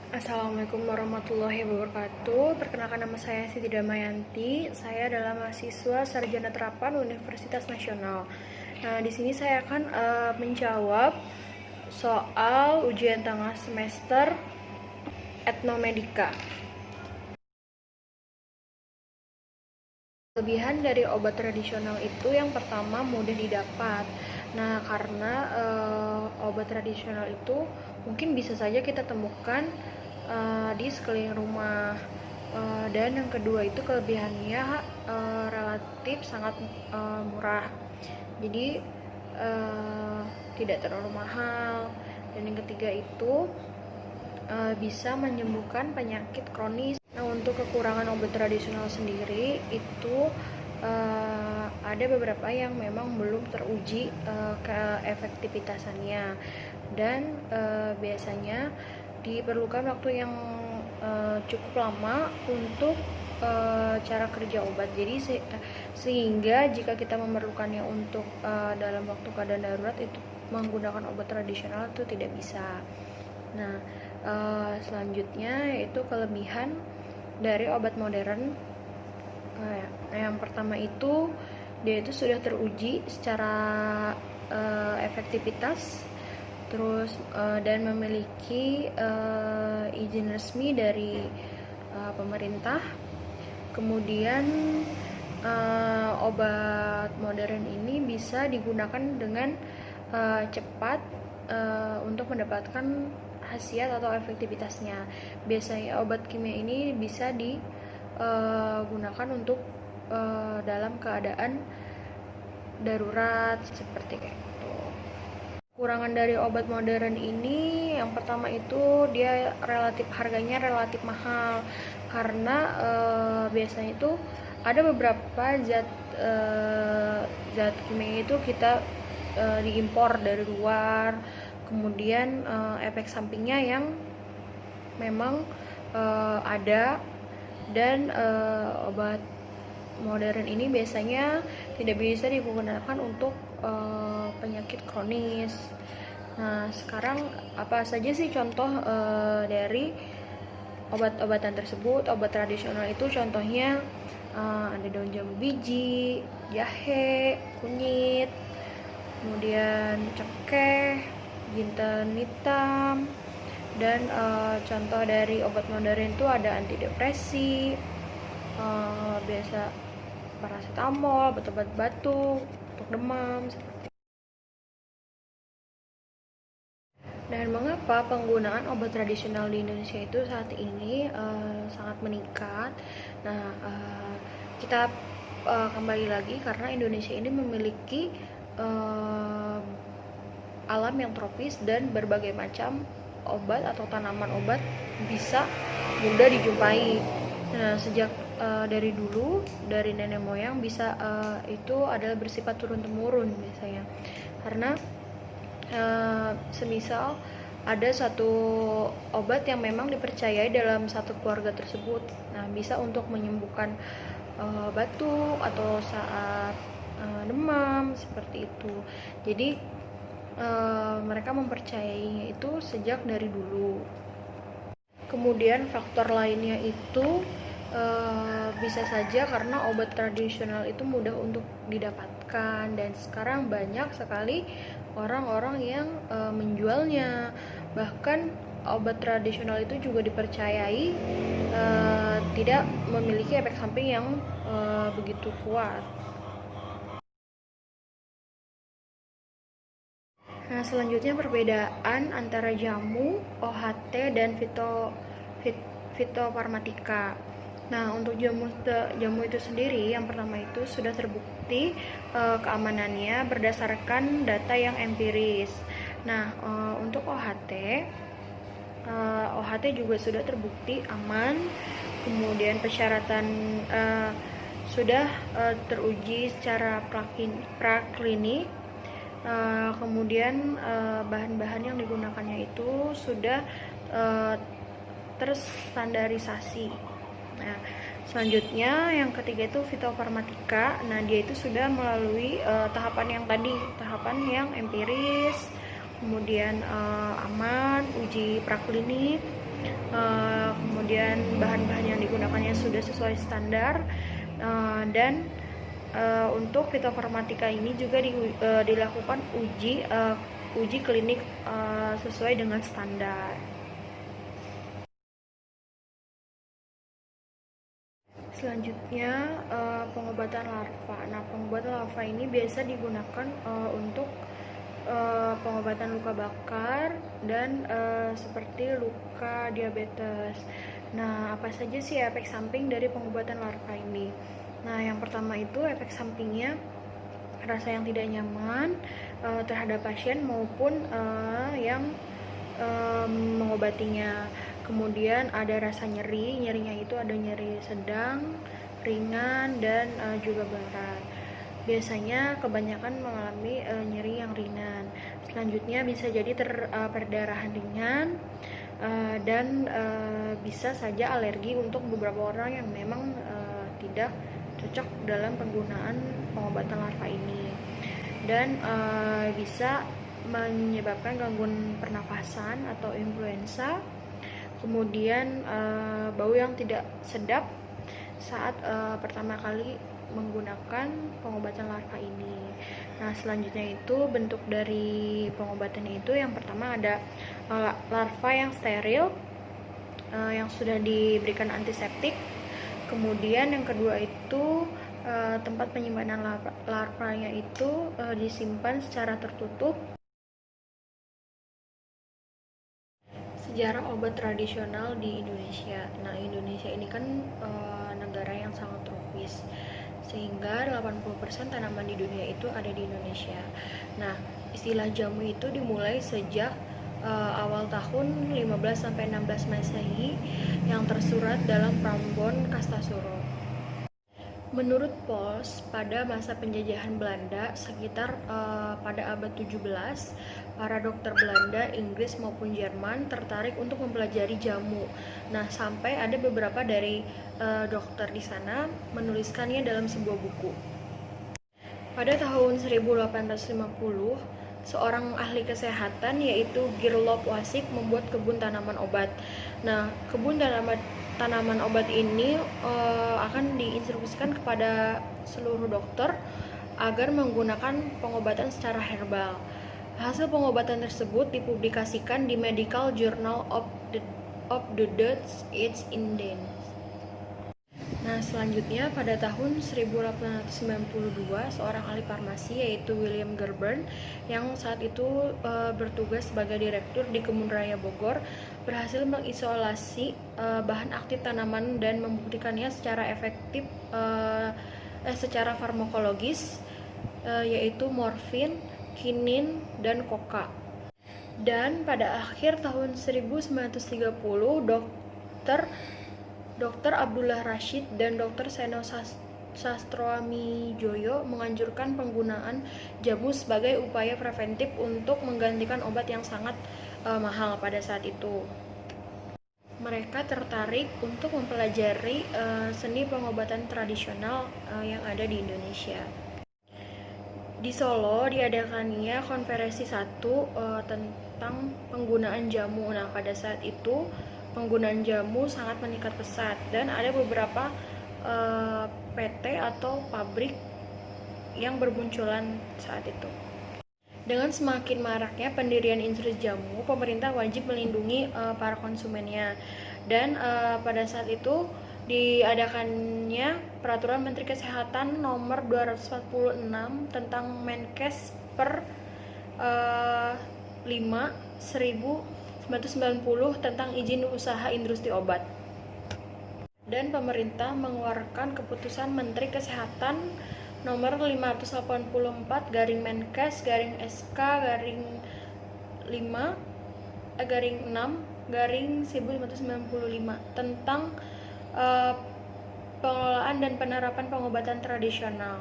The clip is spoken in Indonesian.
Assalamualaikum warahmatullahi wabarakatuh. Perkenalkan, nama saya Siti Damayanti. Saya adalah mahasiswa Sarjana Terapan Universitas Nasional. Nah, di sini saya akan menjawab soal ujian tengah semester Etnomedika. Kelebihan dari obat tradisional itu yang pertama mudah didapat. Nah, karena obat tradisional itu mungkin bisa saja kita temukan di sekeliling rumah. Dan yang kedua itu kelebihannya relatif sangat murah. Jadi tidak terlalu mahal. Dan yang ketiga itu bisa menyembuhkan penyakit kronis. Nah, untuk kekurangan obat tradisional sendiri itu ada beberapa yang memang belum teruji keefektivitasannya, dan biasanya diperlukan waktu yang cukup lama untuk cara kerja obat. Jadi sehingga jika kita memerlukannya untuk dalam waktu keadaan darurat itu menggunakan obat tradisional itu tidak bisa. Nah, selanjutnya yaitu kelebihan dari obat modern. Yang pertama itu dia itu sudah teruji secara efektivitas, terus dan memiliki izin resmi dari pemerintah. Kemudian obat modern ini bisa digunakan dengan cepat untuk mendapatkan khasiat atau efektivitasnya. Biasanya obat kimia ini bisa digunakan untuk dalam keadaan darurat seperti itu. Kekurangan dari obat modern ini yang pertama itu dia harganya relatif mahal, karena biasanya itu ada beberapa zat kimia itu kita diimpor dari luar. Kemudian efek sampingnya yang memang ada, dan obat modern ini biasanya tidak bisa digunakan untuk penyakit kronis. Nah, sekarang apa saja sih contoh dari obat-obatan tersebut? Obat tradisional itu contohnya ada daun jambu biji, jahe, kunyit, kemudian cengkeh, jinten hitam. Dan contoh dari obat modern itu ada antidepresi, biasa paracetamol, obat-obat batuk, untuk demam seperti. Dan mengapa penggunaan obat tradisional di Indonesia itu saat ini sangat meningkat? Nah, kita kembali lagi karena Indonesia ini memiliki alam yang tropis, dan berbagai macam obat atau tanaman obat bisa mudah dijumpai. Nah, sejak dari dulu, dari nenek moyang bisa itu adalah bersifat turun-temurun biasanya. Karena semisal ada satu obat yang memang dipercayai dalam satu keluarga tersebut. Nah, bisa untuk menyembuhkan batuk atau saat demam seperti itu. Jadi mereka mempercayainya itu sejak dari dulu. Kemudian faktor lainnya itu bisa saja karena obat tradisional itu mudah untuk didapatkan, dan sekarang banyak sekali orang-orang yang menjualnya. Bahkan obat tradisional itu juga dipercayai tidak memiliki efek samping yang begitu kuat. Nah, selanjutnya perbedaan antara jamu, OHT, dan fitofarmatika. Nah, untuk jamu itu sendiri, yang pertama itu sudah terbukti keamanannya berdasarkan data yang empiris. Nah, untuk OHT juga sudah terbukti aman. Kemudian persyaratan sudah teruji secara praklinik. Kemudian bahan-bahan yang digunakannya itu sudah terstandarisasi. Nah, selanjutnya yang ketiga itu fitofarmatika. Nah, dia itu sudah melalui tahapan yang empiris, kemudian aman, uji praklinik, kemudian bahan-bahan yang digunakannya sudah sesuai standar, dan untuk fitofarmatika ini juga dilakukan uji klinik sesuai dengan standar. Selanjutnya, pengobatan larva. Nah, pengobatan larva ini biasa digunakan untuk pengobatan luka bakar dan seperti luka diabetes. Nah, apa saja sih efek samping dari pengobatan larva ini? Nah, yang pertama itu efek sampingnya rasa yang tidak nyaman terhadap pasien maupun yang mengobatinya. Kemudian ada rasa nyerinya itu ada nyeri sedang, ringan, dan juga berat. Biasanya kebanyakan mengalami nyeri yang ringan. Selanjutnya bisa jadi perdarahan ringan, dan bisa saja alergi untuk beberapa orang yang memang tidak cocok dalam penggunaan pengobatan larva ini, dan bisa menyebabkan gangguan pernafasan atau influenza, kemudian bau yang tidak sedap saat pertama kali menggunakan pengobatan larva ini. Nah, selanjutnya itu bentuk dari pengobatannya itu yang pertama ada larva yang steril yang sudah diberikan antiseptik. Kemudian yang kedua itu tempat penyimpanan larvanya itu disimpan secara tertutup. Sejarah obat tradisional di Indonesia. Nah, Indonesia ini kan negara yang sangat tropis, sehingga 80% tanaman di dunia itu ada di Indonesia. Nah, istilah jamu itu dimulai sejak awal tahun 15-16 Masehi yang tersurat dalam Prambon Kastasuro. Menurut Pos, pada masa penjajahan Belanda sekitar pada abad 17, para dokter Belanda, Inggris maupun Jerman tertarik untuk mempelajari jamu. Nah, sampai ada beberapa dari dokter di sana menuliskannya dalam sebuah buku. Pada tahun 1850, seorang ahli kesehatan yaitu Girlov Wasik membuat kebun tanaman obat. Nah, kebun tanaman obat ini akan diinstruksikan kepada seluruh dokter agar menggunakan pengobatan secara herbal. Hasil pengobatan tersebut dipublikasikan di Medical Journal of the Dutch East Indies. Nah, selanjutnya pada tahun 1892, seorang ahli farmasi yaitu William Gerber yang saat itu bertugas sebagai direktur di Kebun Raya Bogor berhasil mengisolasi bahan aktif tanaman dan membuktikannya secara efektif secara farmakologis, yaitu morfin, kinin, dan koka. Dan pada akhir tahun 1930, Dr. Abdullah Rashid dan Dr. Seno Sastroamijoyo menganjurkan penggunaan jamu sebagai upaya preventif untuk menggantikan obat yang sangat mahal pada saat itu. Mereka tertarik untuk mempelajari seni pengobatan tradisional yang ada di Indonesia. Di Solo diadakannya konferensi 1 tentang penggunaan jamu. Nah, pada saat itu penggunaan jamu sangat meningkat pesat dan ada beberapa PT atau pabrik yang bermunculan saat itu. Dengan semakin maraknya pendirian industri jamu, pemerintah wajib melindungi para konsumennya. Dan pada saat itu diadakannya Peraturan Menteri Kesehatan Nomor 246 tentang Menkes per 5/1990 tentang izin usaha industri obat. Dan pemerintah mengeluarkan keputusan Menteri Kesehatan Nomor 584/Menkes/5/6/1995 tentang pengelolaan dan penerapan pengobatan tradisional.